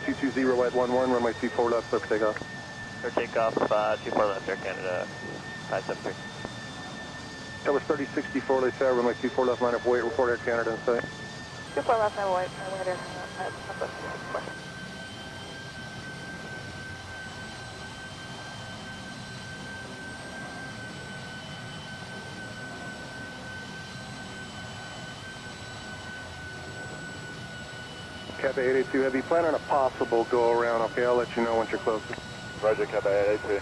220 at 11, runway 24 left, clear for takeoff. Clear takeoff, 24 left, Air Canada, 573. That was 3064, late Sarah, runway 24 left, line up weight, report Air Canada in sight. 24 left, line up weight, Air Canada, 574. Cathay 882 Heavy, plan on a possible go around, okay? I'll let you know once you're closer. Roger, Cathay 882.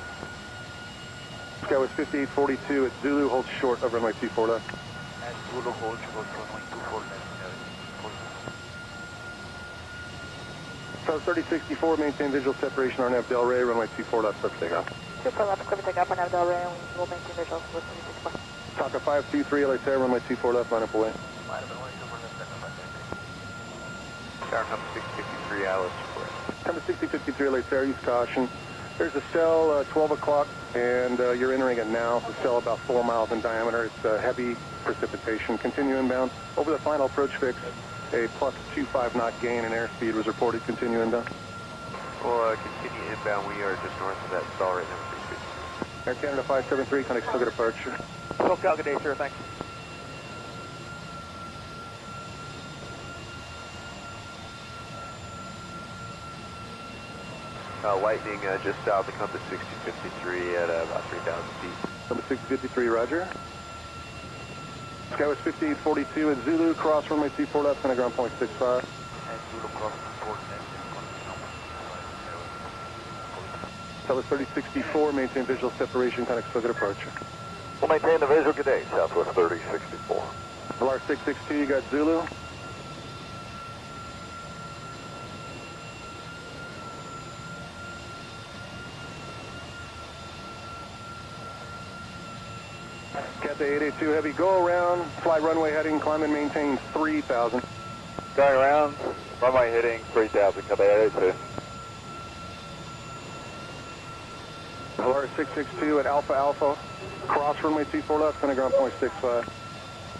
Sky was 5842 at Zulu, hold short of runway 24 left. At Zulu, hold short, runway 24 left. So 3064, maintain visual separation, RNAV Del Rey, runway 24 left, clear for takeoff. 24 left, clear for takeoff, RNAV Del Rey, and we'll maintain visual for 364. Taka 523, LA Sarah, runway 24 left, line up away. Line up and runway 24 left, Sarah, number 653, Alice, Number 6053, LA Sarah, use caution. There's a cell 12 o'clock, and you're entering it now. It's a cell about 4 miles in diameter. It's heavy precipitation. Continue inbound. Over the final approach fix, a plus 25 knot gain in airspeed was reported. Continue inbound. We'll continue inbound. We are just north of that stall right now. Air Canada 573, connect still good departure. SoCal, good day, sir, thanks. Lightning just south of compass 6053 at about 3,000 feet. Number 653, roger. Sky was 5842 at Zulu, cross runway 24 left, center ground point 65. And Zulu, cross 24 left. That was 3064, maintain visual separation, connect still good departure. We'll maintain the visual. Good day, Southwest 3064. LR 662, you got Zulu. Cathay 882 Heavy, go around, fly runway heading, climb and maintain 3000. Going around, runway heading 3,000, Cathay 882. LR 662 at Alpha Alpha, cross runway 24 left, center ground point 65.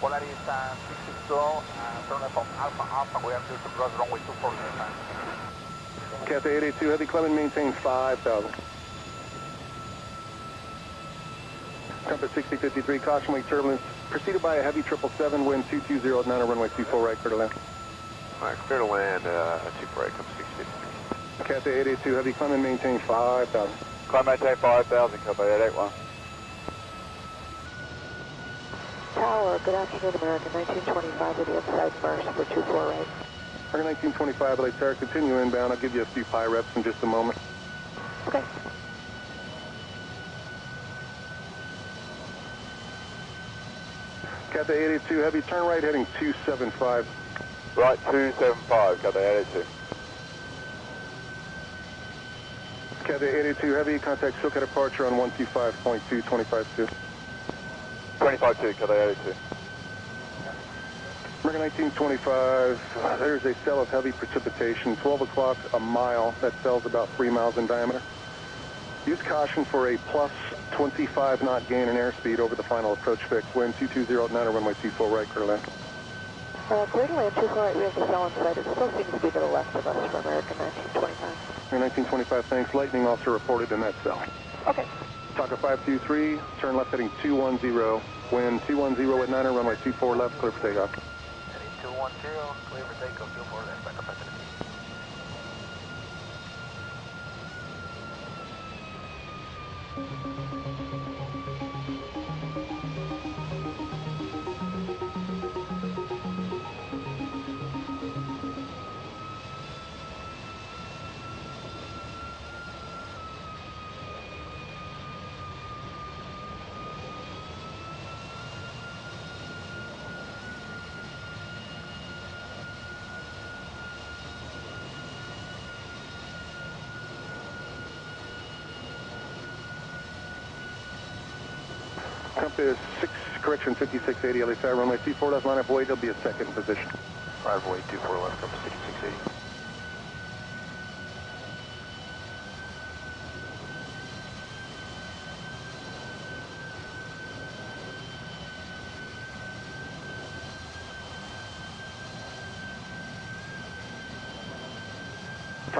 Well, that is 662, turn left on Alpha Alpha, we have to cross runway 24 left. Cathay 882 Heavy, climb and maintain 5000. Compass 6053, caution wake turbulence, preceded by a heavy 777, wind 220 at 9, runway 24 right, clear to land. Alright, clear to land, 24 right, compass 653. Cathay 882 Heavy, climb and maintain 5000. Climb maintain 5,000, Cathay 881. Tower, good afternoon, American 1925 to the inside first for 24 right. American 1925, LA Sarah, continue inbound. I'll give you a few pi reps in just a moment. Okay. Cathay 882 Heavy, turn right heading 275. Right, 275, Cathay 882. Cathay 882 Heavy, contact SoCal departure on 125.2, 25.2. 25.2, Cathay 882. American 1925, there's a cell of heavy precipitation, 12 o'clock, a mile. That cell's about 3 miles in diameter. Use caution for a plus 25 knot gain in airspeed over the final approach fix. Wind 220 at 9, runway 24 right, clear to land. Clear to land 24 right, we have the cell in sight. It still seems to be to the left of us for American 1925. American 1925, thanks. Lightning also reported in that cell. Okay. Taka 523, turn left heading 210. Wind 210 at 9, runway 24 left, clear for takeoff. Heading 210, clear for takeoff, 24 left, back capacity. Compass 5680, LA Sarah, runway 24 left, line up weight, there'll be a second position. Right, weight 24 left, compass 6680.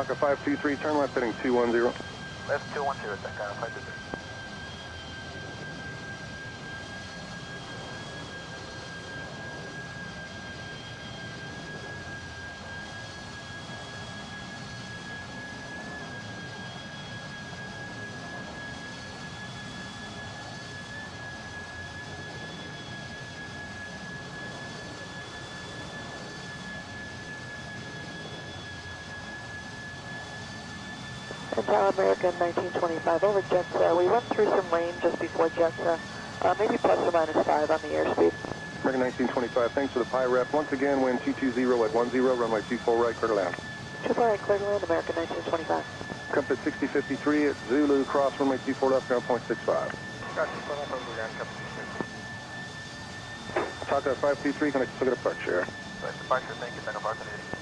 Taka 523, turn left heading 210. Left 210, Taka 523. And Tower American 1925 over Jetsa. We went through some rain just before Jetsa, maybe plus or minus 5 on the airspeed. American 1925, thanks for the PI rep. Once again, wind 220 at 10, runway 24 right, clear to land. 24 right, clear to land, American 1925. Compass 6053 at Zulu, cross runway 24 left, ground point 65. Taka 523, connect to departure. Right, departure, thank you, Taka 523.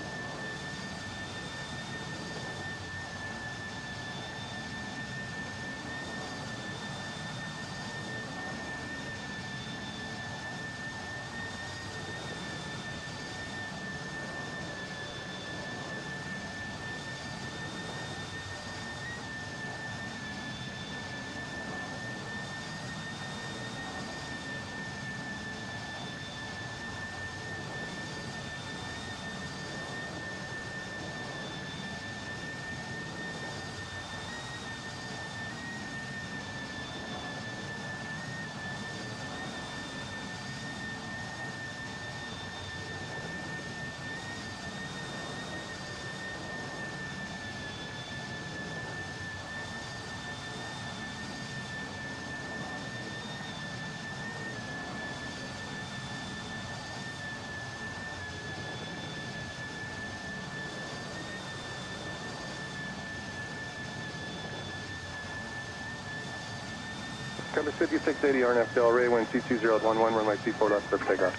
Compass 5680, RNF Delray, wind 220 at 11, runway 24 left, clear for takeoff.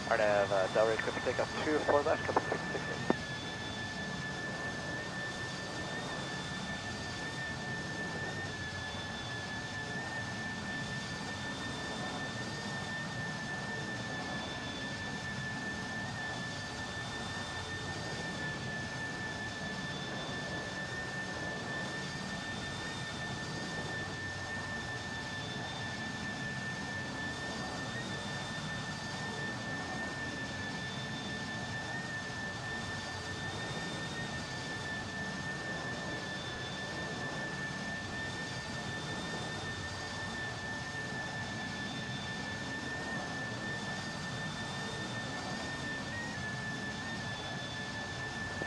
RNAV, Delray, clear for takeoff 24 left, compass 668.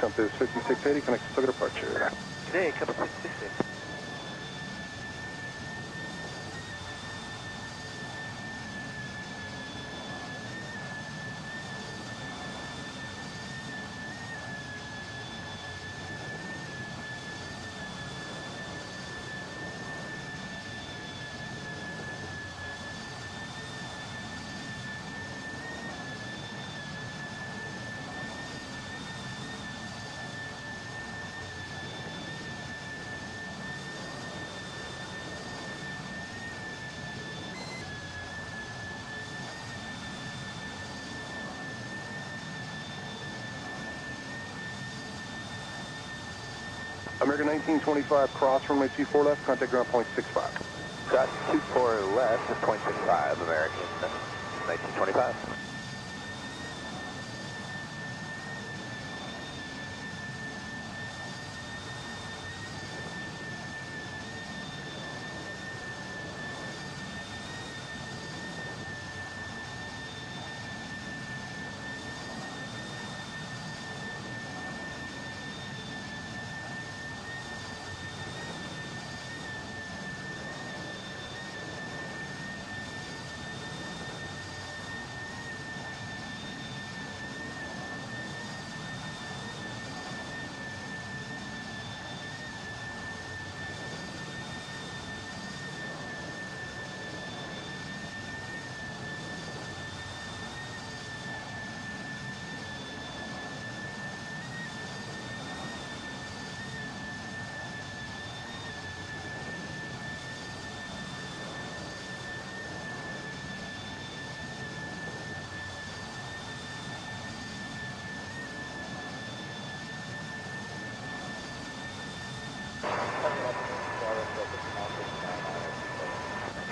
Compass 5680, connect to departure. Today, compass 668. American 1925, cross runway 24 left, contact ground point 65. Got 24 left, 0.65, American 1925.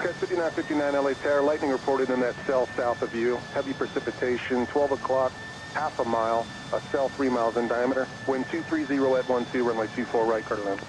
Crest 5959 LA Tower, lightning reported in that cell south of you. Heavy precipitation, 12 o'clock, half a mile, a cell 3 miles in diameter. Wind 230 at 12, runway 24 right, clear to land.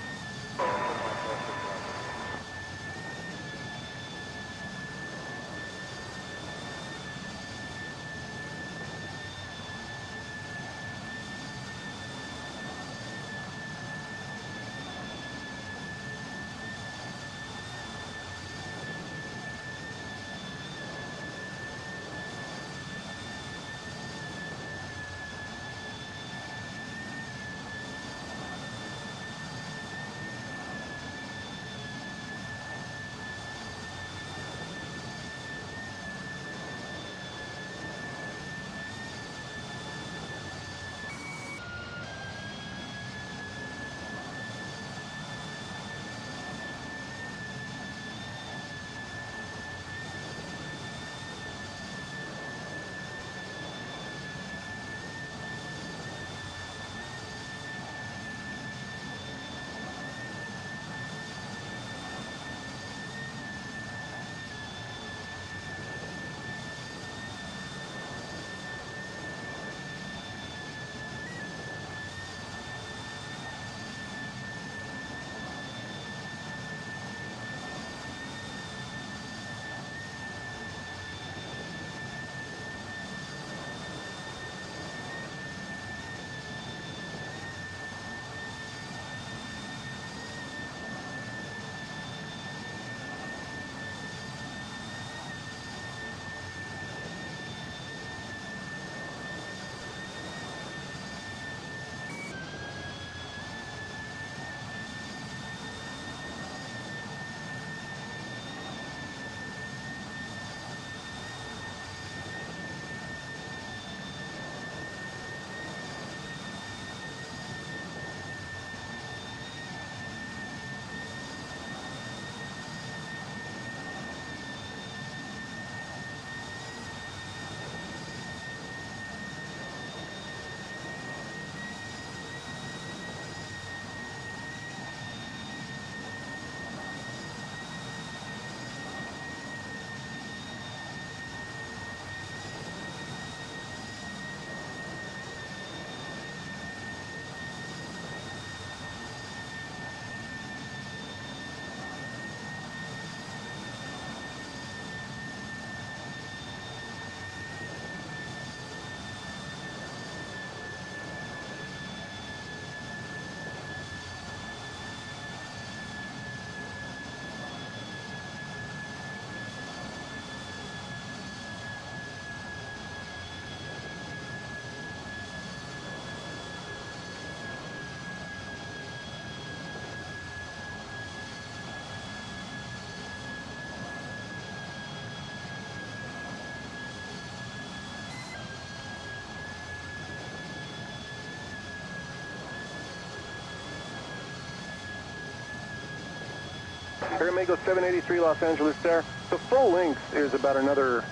Air Amigo 783 Los Angeles there. The full length is about another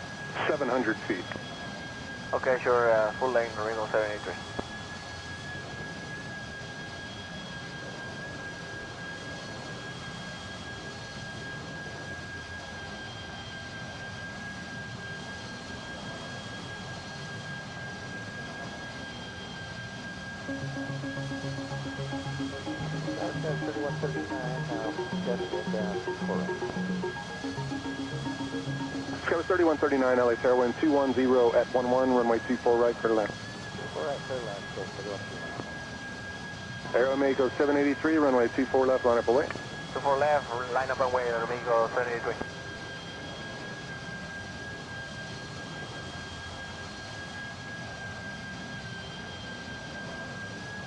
700 feet. Okay, sure, full lane, Ringo 783. That's 3139, just in for Sky 3139 LA Tower, wind 210 at 11, runway 24 right, clear to land. 24 right, clear land, so 3139. Air Amigo 783, runway 24 left, line up away. 24 left, line up and way, Amigo 783.